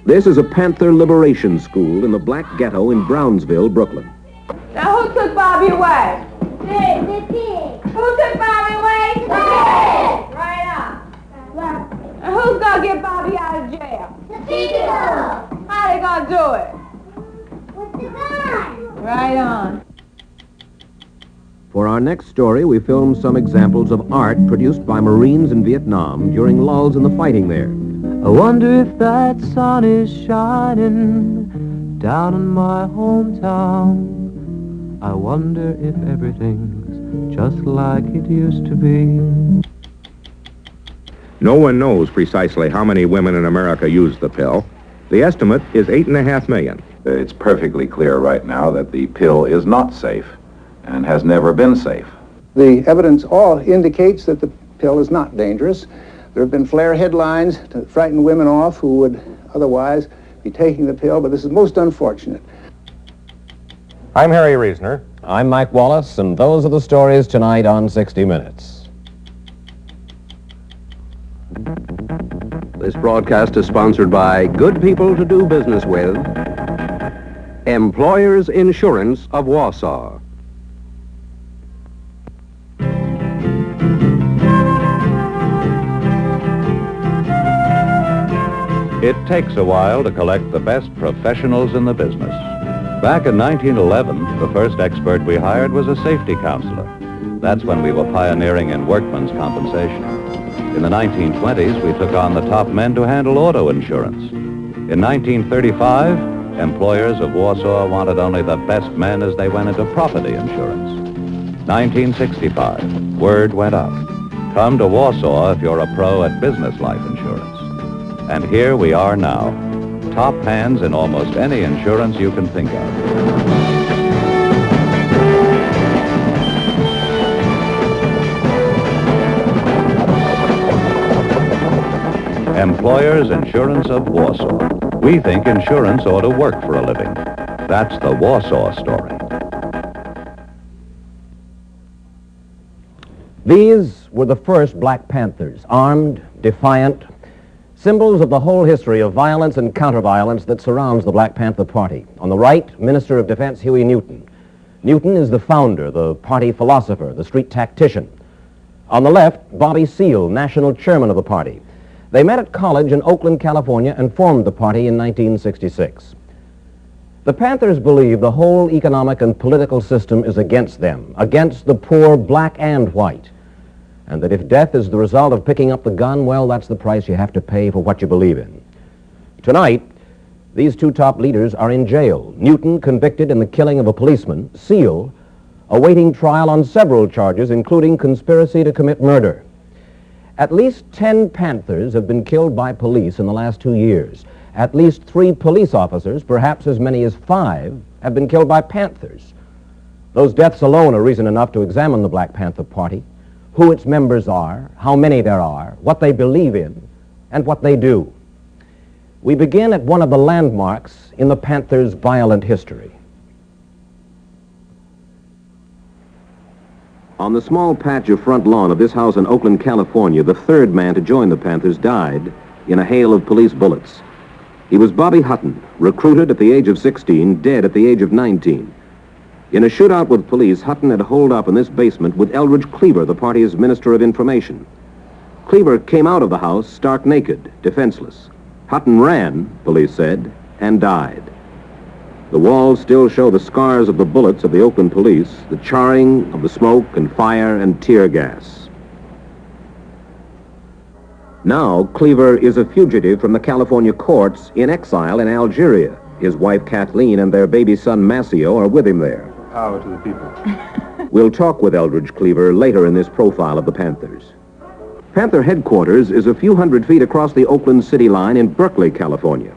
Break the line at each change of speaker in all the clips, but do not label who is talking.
This is a Panther liberation school in the black ghetto in Brownsville, Brooklyn.
Now who took Bobby away?
The pig.
Who took Bobby away?
The pig.
Right on. And who's gonna get Bobby out of jail?
The people.
How they gonna do it?
With the gun.
Right on.
For our next story, we filmed some examples of art produced by Marines in Vietnam during lulls in the fighting there.
I wonder if that sun is shining down in my hometown. I wonder if everything's just like it used to be.
No one knows precisely how many women in America use the pill. The estimate is 8.5 million.
It's perfectly clear right now that the pill is not safe and has never been safe.
The evidence all indicates that the pill is not dangerous. There have been flare headlines to frighten women off who would otherwise be taking the pill, but this is most unfortunate.
I'm Harry Reasoner.
I'm Mike Wallace, and those are the stories tonight on 60 Minutes.
This broadcast is sponsored by Good People to Do Business With, Employers Insurance of Warsaw.
It takes a while to collect the best professionals in the business. Back in 1911, the first expert we hired was a safety counselor. That's when we were pioneering in workmen's compensation. In the 1920s, we took on the top men to handle auto insurance. In 1935, employers of Warsaw wanted only the best men as they went into property insurance. 1965, word went out. Come to Warsaw if you're a pro at business life insurance. And here we are now, top hands in almost any insurance you can think of. Employers Insurance of Warsaw. We think insurance ought to work for a living. That's the Warsaw story.
These were the first Black Panthers, armed, defiant, symbols of the whole history of violence and counter-violence that surrounds the Black Panther Party. On the right, Minister of Defense Huey Newton. Newton is the founder, the party philosopher, the street tactician. On the left, Bobby Seale, national chairman of the party. They met at college in Oakland, California, and formed the party in 1966. The Panthers believe the whole economic and political system is against them, against the poor, black and white, and that if death is the result of picking up the gun, well, that's the price you have to pay for what you believe in. Tonight, these two top leaders are in jail. Newton, convicted in the killing of a policeman. Seale, awaiting trial on several charges, including conspiracy to commit murder. At least 10 Panthers have been killed by police in the last 2 years. At least 3 police officers, perhaps as many as 5, have been killed by Panthers. Those deaths alone are reason enough to examine the Black Panther Party, who its members are, how many there are, what they believe in, and what they do. We begin at one of the landmarks in the Panthers' violent history.
On the small patch of front lawn of this house in Oakland, California, the third man to join the Panthers died in a hail of police bullets. He was Bobby Hutton, recruited at the age of 16, dead at the age of 19. In a shootout with police, Hutton had holed up in this basement with Eldridge Cleaver, the party's Minister of Information. Cleaver came out of the house stark naked, defenseless. Hutton ran, police said, and died. The walls still show the scars of the bullets of the Oakland police, the charring of the smoke and fire and tear gas. Now, Cleaver is a fugitive from the California courts in exile in Algeria. His wife, Kathleen, and their baby son, Maceo, are with him there.
Power to the people.
We'll talk with Eldridge Cleaver later in this profile of the Panthers. Panther headquarters is a few hundred feet across the Oakland city line in Berkeley, California.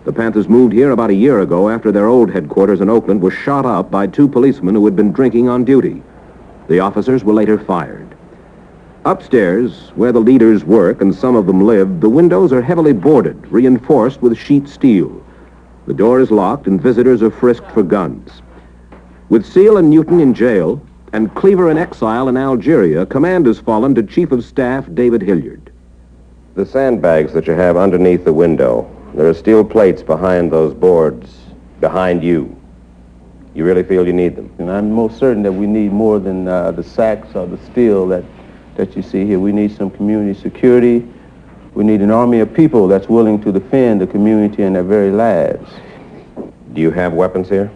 The Panthers moved here about a year ago after their old headquarters in Oakland was shot up by 2 policemen who had been drinking on duty. The officers were later fired. Upstairs, where the leaders work and some of them live, the windows are heavily boarded, reinforced with sheet steel. The door is locked and visitors are frisked for guns. With Seale and Newton in jail and Cleaver in exile in Algeria, command has fallen to Chief of Staff David Hilliard.
The sandbags that you have underneath the window,
There are steel plates behind those boards, behind you. You really feel you need them?
And I'm most certain that we need more than the sacks or the steel that you see here. We need some community security. We need an army of people that's willing to defend the community and their very lives.
Do you have weapons here?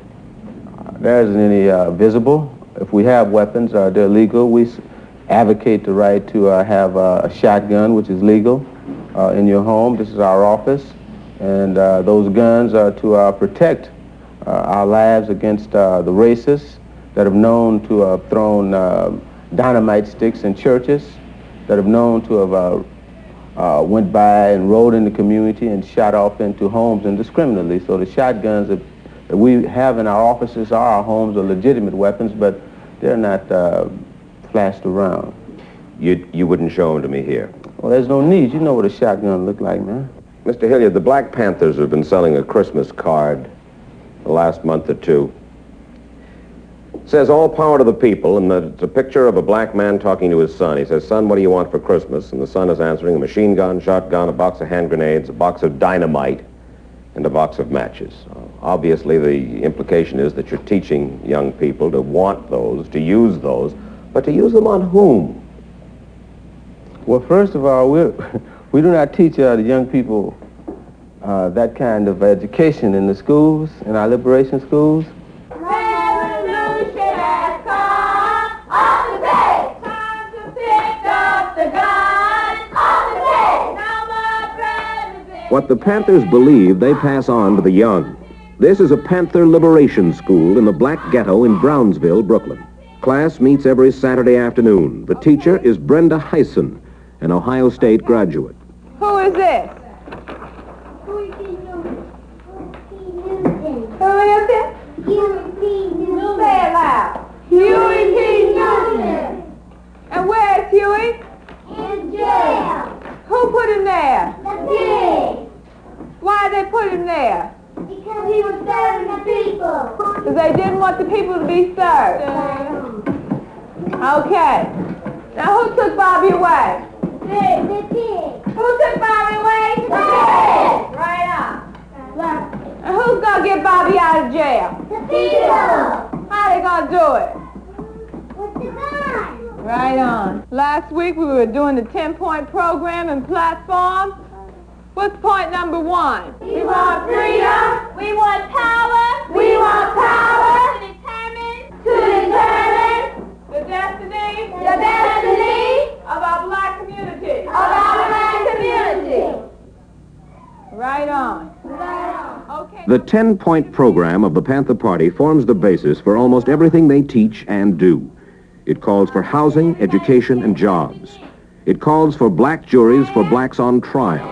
There isn't any visible. If we have weapons, they're legal. We advocate the right to have a shotgun, which is legal, in your home. This is our office. And those guns are to protect our lives against the racists that have known to have thrown dynamite sticks in churches, that have known to have went by and rode in the community and shot off into homes indiscriminately. So the shotguns that we have in our offices or our homes are legitimate weapons, but they're not flashed around.
You wouldn't show them to me here?
Well, there's no need. You know what a shotgun look like, man.
Mr. Hilliard, the Black Panthers have been selling a Christmas card the last month or two. It says, all power to the people, and it's a picture of a black man talking to his son. He says, son, what do you want for Christmas? And the son is answering, a machine gun, shotgun, a box of hand grenades, a box of dynamite, and a box of matches. Obviously, the implication is that you're teaching young people to want those, to use those, but to use them on whom?
Well, first of all, we do not teach the young people that kind of education in the schools, in our liberation schools.
Revolution has come. On the day. Time to pick up the gun. On the day. No more president.
What the Panthers believe, they pass on to the young. This is a Panther liberation school in the black ghetto in Brownsville, Brooklyn. Class meets every Saturday afternoon. The teacher is Brenda Hyson, an Ohio State graduate.
Who is this?
Huey P. Newton.
Who is it?
Huey P. Newton.
Say it loud. Huey P. Newton. And where's Huey?
In jail.
Who put him there?
The pig.
Why they put him there?
Because he was serving the people.
Because they didn't want the people to be served. Okay. Now who took Bobby away?
The pig.
Who took Bobby away?
The pig.
Right on. And who's gonna get Bobby out of jail?
The people.
How they gonna do it?
With the gun.
Right on. Last week we were doing the 10-point program and platform. What's point number 1?
We want freedom.
We want power.
We want power.
To determine.
To determine
The destiny.
the destiny
Of our black community.
of our black community.
Right on.
Right on.
Okay.
The 10-point program of the Panther Party forms the basis for almost everything they teach and do. It calls for housing, education, and jobs. It calls for black juries for blacks on trial,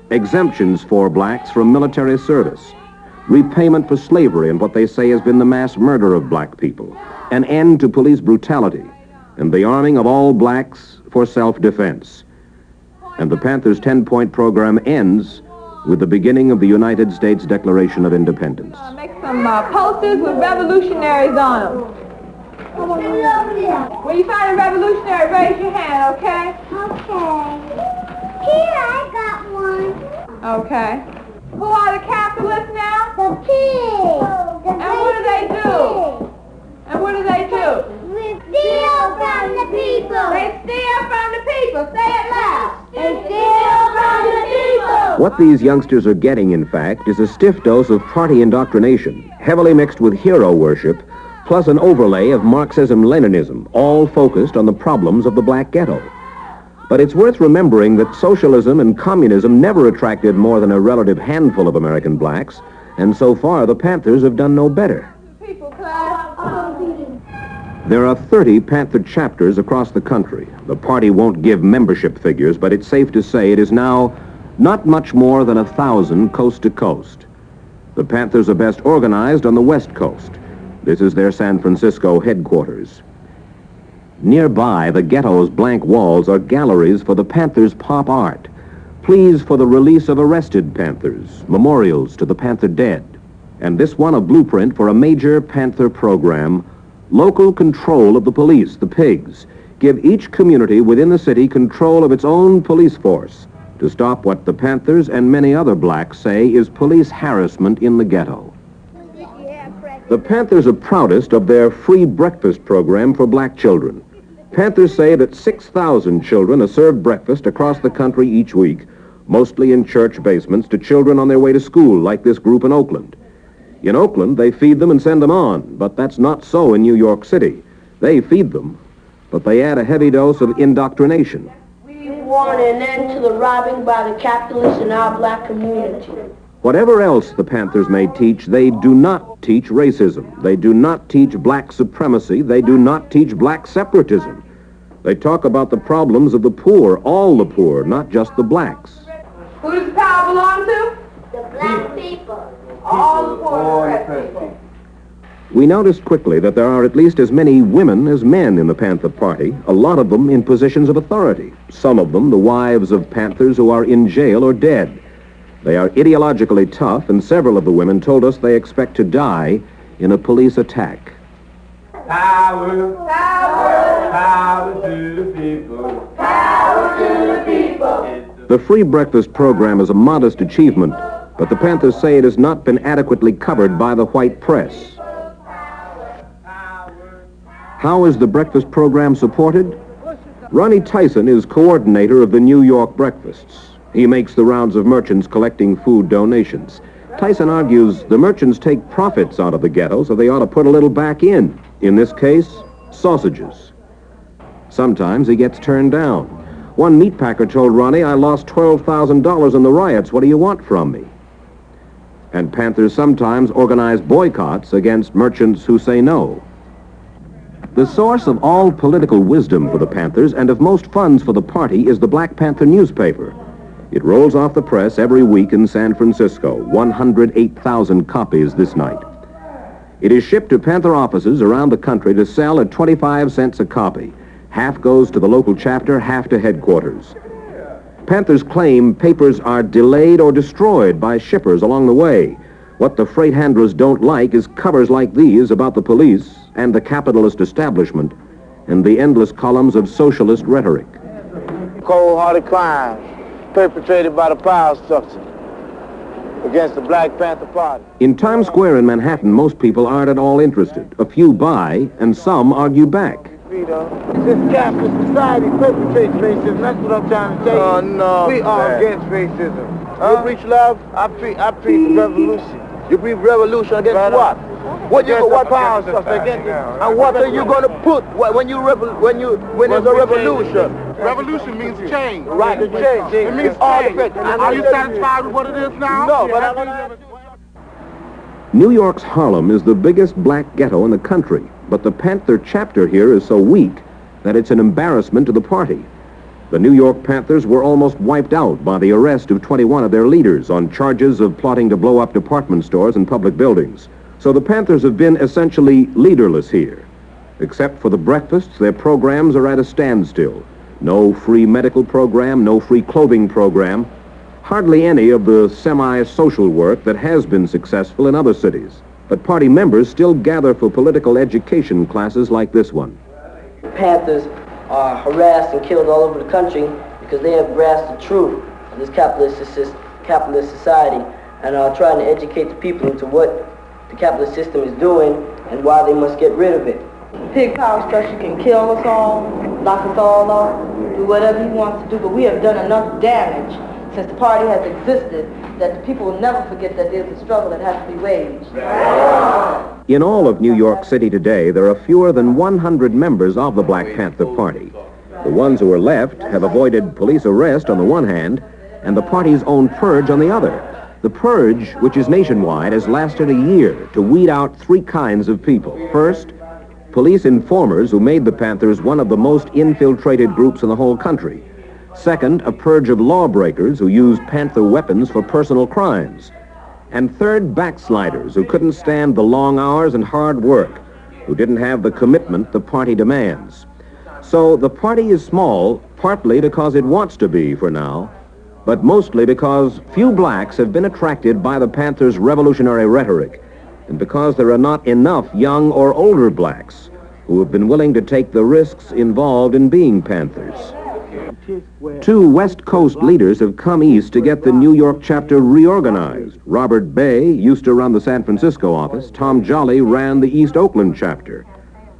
exemptions for blacks from military service, repayment for slavery and what they say has been the mass murder of black people, an end to police brutality, and the arming of all blacks for self-defense. And the Panthers' 10-point program ends with the beginning of the United States Declaration of Independence.
Make some posters with revolutionaries on them. When you find a revolutionary, raise your hand, okay?
Okay. Here, I got one.
Okay. Who are the capitalists now?
The pig.
And what do they do? And what do they do?
We steal from the people.
They steal from the people. Say it loud.
They steal from the people.
What these youngsters are getting, in fact, is a stiff dose of party indoctrination, heavily mixed with hero worship, plus an overlay of Marxism-Leninism, all focused on the problems of the black ghetto. But it's worth remembering that socialism and communism never attracted more than a relative handful of American blacks, and so far the Panthers have done no better.
People class.
There are 30 Panther chapters across the country. The party won't give membership figures, but it's safe to say it is now not much more than 1,000 coast to coast. The Panthers are best organized on the West Coast. This is their San Francisco headquarters. Nearby, the ghetto's blank walls are galleries for the Panthers' pop art, pleas for the release of arrested Panthers, memorials to the Panther dead, and this one a blueprint for a major Panther program, local control of the police, the pigs, give each community within the city control of its own police force to stop what the Panthers and many other blacks say is police harassment in the ghetto. The Panthers are proudest of their free breakfast program for black children. Panthers say that 6,000 children are served breakfast across the country each week, mostly in church basements, to children on their way to school, like this group in Oakland. In Oakland, they feed them and send them on, but that's not so in New York City. They feed them, but they add a heavy dose of indoctrination.
We want an end to the robbing by the capitalists in our black community.
Whatever else the Panthers may teach, they do not teach racism. They do not teach black supremacy. They do not teach black separatism. They talk about the problems of the poor, all the poor, not just the blacks.
Who does the power belong to?
The black people.
All the poor oppressed people.
We noticed quickly that there are at least as many women as men in the Panther Party, a lot of them in positions of authority, some of them the wives of Panthers who are in jail or dead. They are ideologically tough, and several of the women told us they expect to die in a police attack.
Power, power, power to the people. Power to the people.
The free breakfast program is a modest achievement, but the Panthers say it has not been adequately covered by the white press. How is the breakfast program supported? Ronnie Tyson is coordinator of the New York breakfasts. He makes the rounds of merchants collecting food donations. Tyson argues the merchants take profits out of the ghetto, so they ought to put a little back in this case, sausages. Sometimes he gets turned down. One meatpacker told Ronnie, "I lost $12,000 in the riots. What do you want from me?" And Panthers sometimes organize boycotts against merchants who say no. The source of all political wisdom for the Panthers and of most funds for the party is the Black Panther newspaper. It rolls off the press every week in San Francisco, 108,000 copies this night. It is shipped to Panther offices around the country to sell at 25 cents a copy. Half goes to the local chapter, half to headquarters. Panthers claim papers are delayed or destroyed by shippers along the way. What the freight handlers don't like is covers like these about the police and the capitalist establishment and the endless columns of socialist rhetoric.
Cold-hearted crime perpetrated by the power structure against the Black Panther Party.
In Times Square in Manhattan, most people aren't at all interested. A few buy, and some argue back.
This capitalist society perpetrates racism. That's what I'm trying to tell you. Oh, no, we are against racism. You preach love, I preach revolution. You preach revolution against what? What power structure against it? And what are you going to put when there's a revolution?
Revolution means change.
Right, the change.
It means change. Are you satisfied with what it is now?
No, but I'm not.
New York's Harlem is the biggest black ghetto in the country, but the Panther chapter here is so weak that it's an embarrassment to the party. The New York Panthers were almost wiped out by the arrest of 21 of their leaders on charges of plotting to blow up department stores and public buildings. So the Panthers have been essentially leaderless here. Except for the breakfasts, their programs are at a standstill. No free medical program, no free clothing program, hardly any of the semi-social work that has been successful in other cities. But party members still gather for political education classes like this one.
Panthers are harassed and killed all over the country because they have grasped the truth of this capitalist society and are trying to educate the people into what the capitalist system is doing and why they must get rid of it.
Pig power structure can kill us all, lock us all up, do whatever he wants to do, but we have done enough damage since the party has existed that the people will never forget that there's a struggle that has to be waged.
In all of New York City today, there are fewer than 100 members of the Black Panther Party. The ones who are left have avoided police arrest on the one hand and the party's own purge on the other. The purge, which is nationwide, has lasted a year to weed out three kinds of people. First, police informers who made the Panthers one of the most infiltrated groups in the whole country. Second, a purge of lawbreakers who used Panther weapons for personal crimes. And third, backsliders who couldn't stand the long hours and hard work, who didn't have the commitment the party demands. So the party is small, partly because it wants to be for now, but mostly because few blacks have been attracted by the Panthers' revolutionary rhetoric, and because there are not enough young or older blacks who have been willing to take the risks involved in being Panthers. Two West Coast leaders have come east to get the New York chapter reorganized. Robert Bay used to run the San Francisco office. Tom Jolly ran the East Oakland chapter.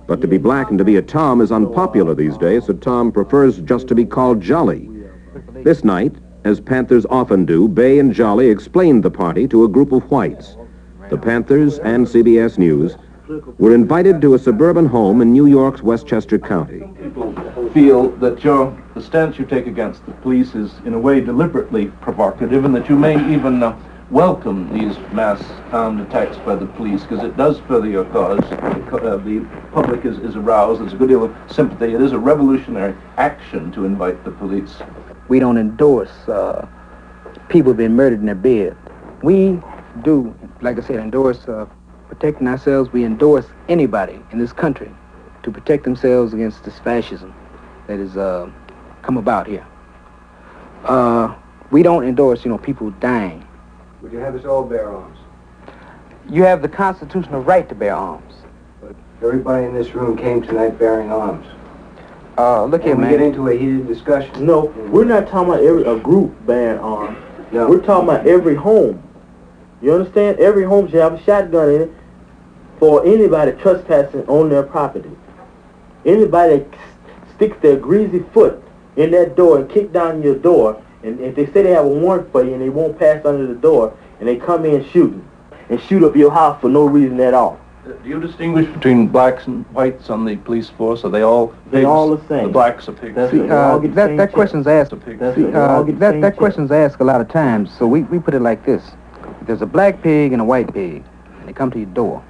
But to be black and to be a Tom is unpopular these days, so Tom prefers just to be called Jolly. This night, as Panthers often do, Bay and Jolly explained the party to a group of whites. The Panthers and CBS News were invited to a suburban home in New York's Westchester County.
People feel that the stance you take against the police is in a way deliberately provocative, and that you may even welcome these mass armed attacks by the police, because it does further your cause. The public is aroused. There's a good deal of sympathy. It is a revolutionary action to invite the police.
We don't endorse people being murdered in their bed. We do, like I said, endorse protecting ourselves. We endorse anybody in this country to protect themselves against this fascism that has come about here. We don't endorse, people dying.
Would you have us all bear arms?
You have the constitutional right to bear arms.
But everybody in this room came tonight bearing arms.
Look here, man.
We get into a heated discussion.
No, we're not talking about a group bearing arms.
No.
We're talking about every home. You understand? Every home should have a shotgun in it for anybody trespassing on their property. Anybody that sticks their greasy foot in that door and kick down your door, and if they say they have a warrant for you and they won't pass under the door, and they come in shooting and shoot up your house for no reason at all.
Do you distinguish between blacks and whites on the police force? Are they all pigs?
They're all the same.
The blacks are pigs.
That question's asked. That question's asked a lot of times. So we put it like this: there's a black pig and a white pig, and they come to your door.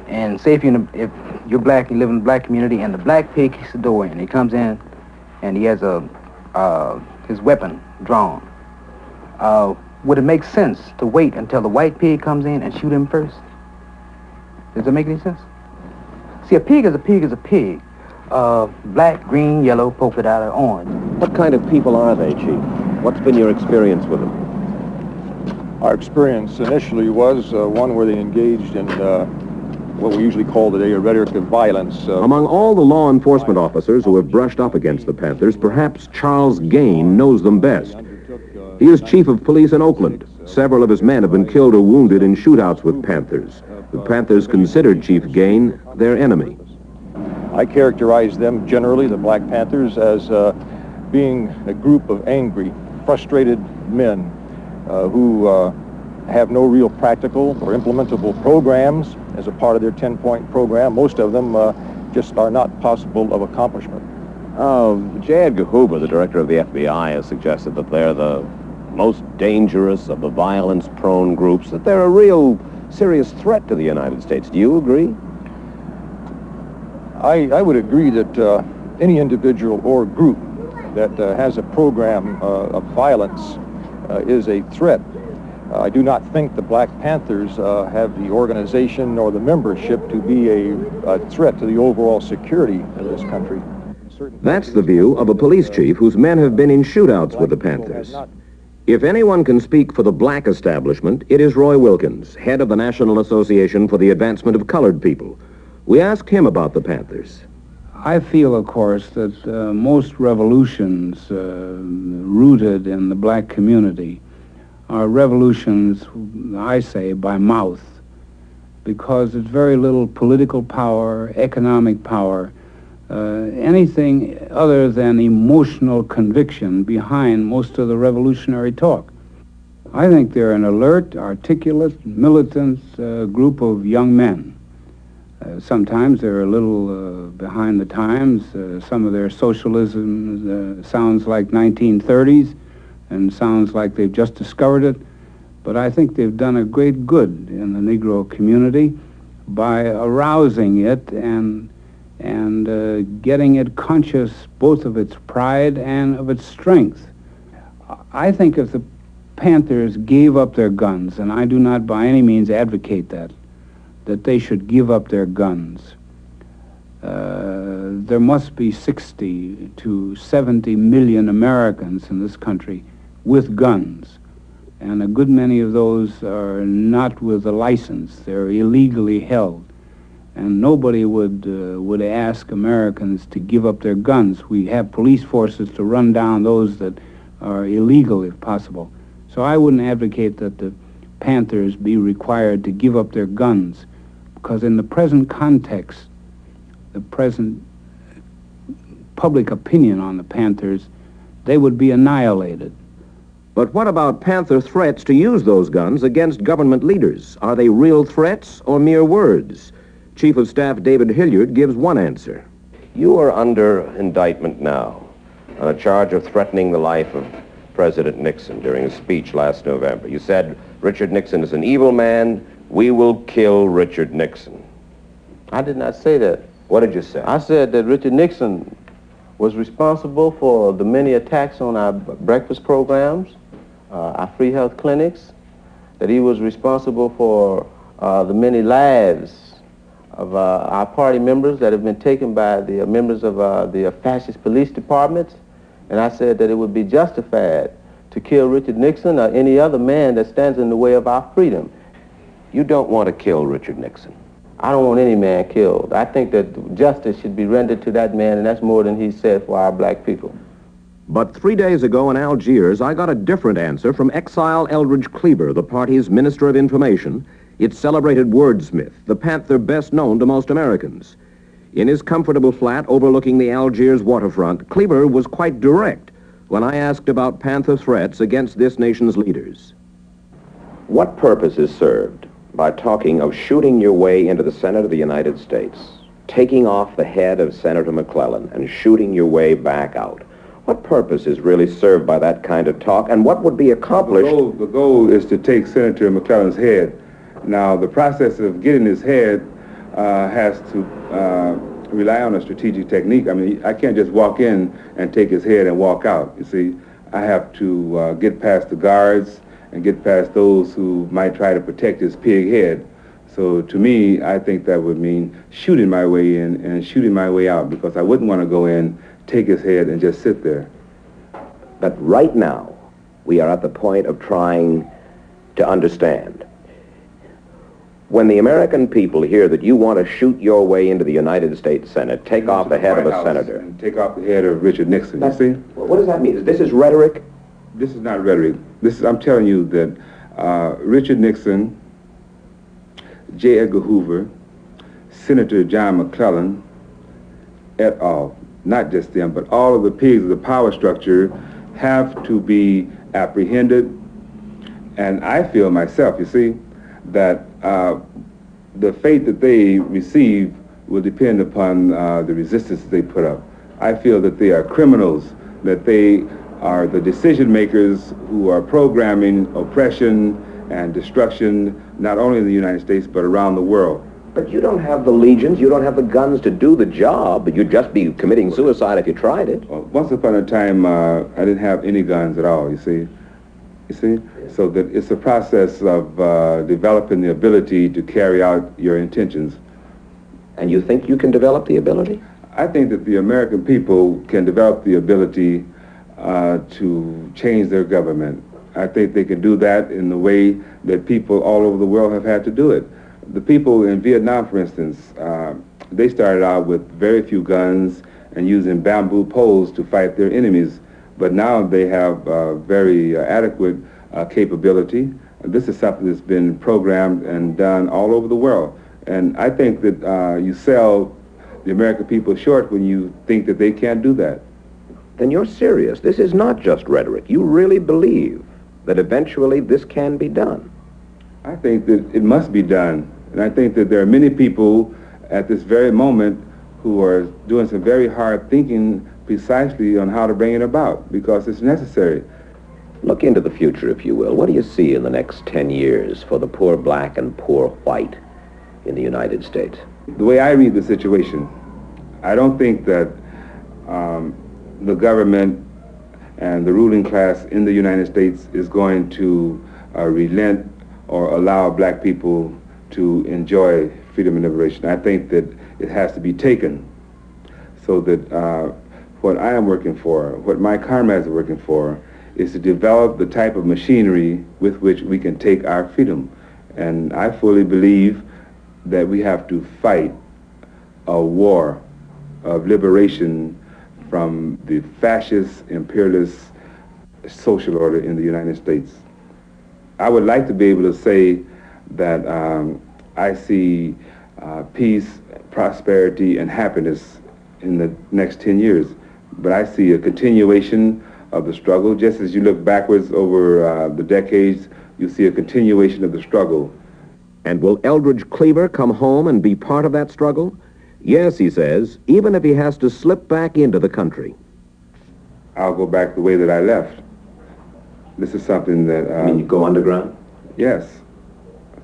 And say if you're black and you live in the black community, and the black pig kicks the door, and he comes in, and he has his weapon drawn. Would it make sense to wait until the white pig comes in and shoot him first? Does that make any sense? See, a pig is a pig is a pig. Black, green, yellow, polka dot, or orange.
What kind of people are they, Chief? What's been your experience with them?
Our experience initially was one where they engaged in what we usually call today a rhetoric of violence.
Among all the law enforcement officers who have brushed up against the Panthers, perhaps Charles Gaine knows them best. He is chief of police in Oakland. Several of his men have been killed or wounded in shootouts with Panthers. The Panthers considered Chief Gaine their enemy.
I characterize them generally, the Black Panthers, as being a group of angry, frustrated men who have no real practical or implementable programs as a part of their 10-point program. Most of them just are not possible of accomplishment.
J. Edgar Hoover, the director of the FBI, has suggested that they're the most dangerous of the violence-prone groups, that they're a real serious threat to the United States. Do you agree?
I would agree that any individual or group that has a program of violence is a threat. I do not think the Black Panthers have the organization nor the membership to be a threat to the overall security of this country.
That's the view of a police chief whose men have been in shootouts with the Panthers. If anyone can speak for the black establishment, it is Roy Wilkins, head of the National Association for the Advancement of Colored People. We asked him about the Panthers.
I feel, of course, that most revolutions rooted in the black community are revolutions, I say, by mouth, because there's very little political power, economic power, anything other than emotional conviction behind most of the revolutionary talk. I think they're an alert, articulate, militant group of young men. Sometimes they're a little behind the times. Some of their socialism sounds like 1930s and sounds like they've just discovered it. But I think they've done a great good in the Negro community by arousing it and getting it conscious both of its pride and of its strength. I think if the Panthers gave up their guns, and I do not by any means advocate that they should give up their guns. There must be 60 to 70 million Americans in this country with guns, and a good many of those are not with a license. They're illegally held. And nobody would ask Americans to give up their guns. We have police forces to run down those that are illegal if possible. So I wouldn't advocate that the Panthers be required to give up their guns, because in the present context, the present public opinion on the Panthers, they would be annihilated.
But what about Panther threats to use those guns against government leaders? Are they real threats or mere words? Chief of Staff David Hilliard gives one answer.
You are under indictment now on a charge of threatening the life of President Nixon during a speech last November. You said, Richard Nixon is an evil man. We will kill Richard Nixon.
I did not say that.
What did you say?
I said that Richard Nixon was responsible for the many attacks on our breakfast programs, our free health clinics, that he was responsible for the many lives of our party members that have been taken by the members of the fascist police departments. And I said that it would be justified to kill Richard Nixon or any other man that stands in the way of our freedom.
You don't want to kill Richard Nixon.
I don't want any man killed. I think that justice should be rendered to that man, and that's more than he said for our black people.
But 3 days ago in Algiers, I got a different answer from exile Eldridge Cleaver, the party's Minister of Information, its celebrated wordsmith, the Panther best known to most Americans. In his comfortable flat overlooking the Algiers waterfront, Cleaver was quite direct when I asked about Panther threats against this nation's leaders.
What purpose is served by talking of shooting your way into the Senate of the United States, taking off the head of Senator McClellan and shooting your way back out? What purpose is really served by that kind of talk, and what would be accomplished?
The goal is to take Senator McClellan's head. Now, the process of getting his head has to rely on a strategic technique. I mean, I can't just walk in and take his head and walk out. You see, I have to get past the guards and get past those who might try to protect his pig head. So to me, I think that would mean shooting my way in and shooting my way out, because I wouldn't want to go in, take his head, and just sit there.
But right now, we are at the point of trying to understand. When the American people hear that you want to shoot your way into the United States Senate, take off the head of a senator.
And take off the head of Richard Nixon, you see?
What does that mean? This is rhetoric?
This is not rhetoric. I'm telling you that Richard Nixon, J. Edgar Hoover, Senator John McClellan, et al., not just them, but all of the pigs of the power structure have to be apprehended. And I feel myself, you see, that the fate that they receive will depend upon the resistance that they put up. I feel that they are criminals, that they are the decision makers who are programming oppression and destruction, not only in the United States, but around the world.
But you don't have the legions, you don't have the guns to do the job, but you'd just be committing suicide if you tried it.
Well, once upon a time, I didn't have any guns at all, you see? You see? Yes. So that it's a process of developing the ability to carry out your intentions.
And you think you can develop the ability?
I think that the American people can develop the ability to change their government. I think they can do that in the way that people all over the world have had to do it. The people in Vietnam, for instance, they started out with very few guns and using bamboo poles to fight their enemies. But now they have very adequate capability. This is something that's been programmed and done all over the world. And I think that you sell the American people short when you think that they can't do that.
Then you're serious. This is not just rhetoric. You really believe that eventually this can be done.
I think that it must be done. And I think that there are many people at this very moment who are doing some very hard thinking precisely on how to bring it about, because it's necessary.
Look into the future, if you will. What do you see in the next 10 years for the poor black and poor white in the United States?
The way I read the situation, I don't think that the government and the ruling class in the United States is going to relent or allow black people to enjoy freedom and liberation. I think that it has to be taken, so that what I am working for, what my comrades are working for, is to develop the type of machinery with which we can take our freedom. And I fully believe that we have to fight
a war of liberation from the fascist, imperialist social order in the United States. I would like to be able to say that I see peace, prosperity, and happiness in the next 10 years. But I see a continuation of the struggle. Just as you look backwards over the decades, you see a continuation of the struggle.
And will Eldridge Cleaver come home and be part of that struggle? Yes, he says, even if he has to slip back into the country.
I'll go back the way that I left. This is something that...
You mean you go underground?
Yes.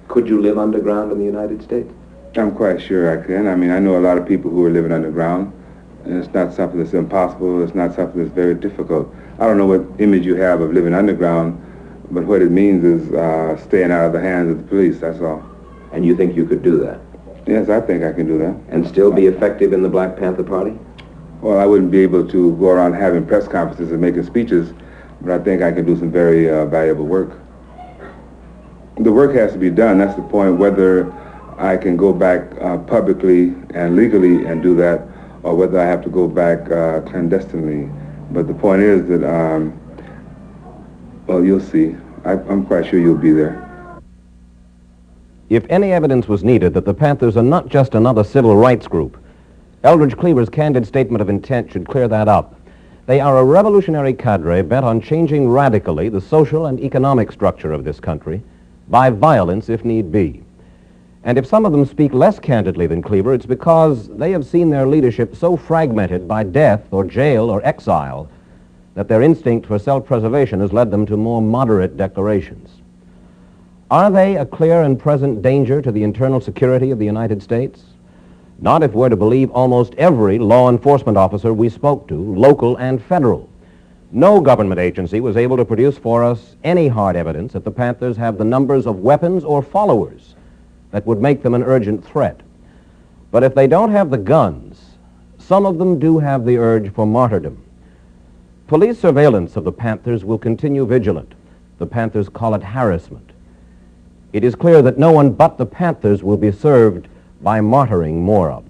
Could you live underground in the United States?
I'm quite sure I can. I mean, I know a lot of people who are living underground, and it's not something that's impossible. It's not something that's very difficult. I don't know what image you have of living underground, but what it means is staying out of the hands of the police, that's all.
And you think you could do that?
Yes, I think I can do that.
And still be effective in the Black Panther Party?
Well, I wouldn't be able to go around having press conferences and making speeches, but I think I can do some very valuable work. The work has to be done. That's the point, whether I can go back publicly and legally and do that, or whether I have to go back clandestinely. But the point is that, well, you'll see. I'm quite sure you'll be there.
If any evidence was needed that the Panthers are not just another civil rights group, Eldridge Cleaver's candid statement of intent should clear that up. They are a revolutionary cadre bent on changing radically the social and economic structure of this country by violence if need be. And if some of them speak less candidly than Cleaver, it's because they have seen their leadership so fragmented by death or jail or exile that their instinct for self-preservation has led them to more moderate declarations. Are they a clear and present danger to the internal security of the United States? Not if we're to believe almost every law enforcement officer we spoke to, local and federal. No government agency was able to produce for us any hard evidence that the Panthers have the numbers of weapons or followers that would make them an urgent threat. But if they don't have the guns, some of them do have the urge for martyrdom. Police surveillance of the Panthers will continue vigilant. The Panthers call it harassment. It is clear that no one but the Panthers will be served by martyring more of them.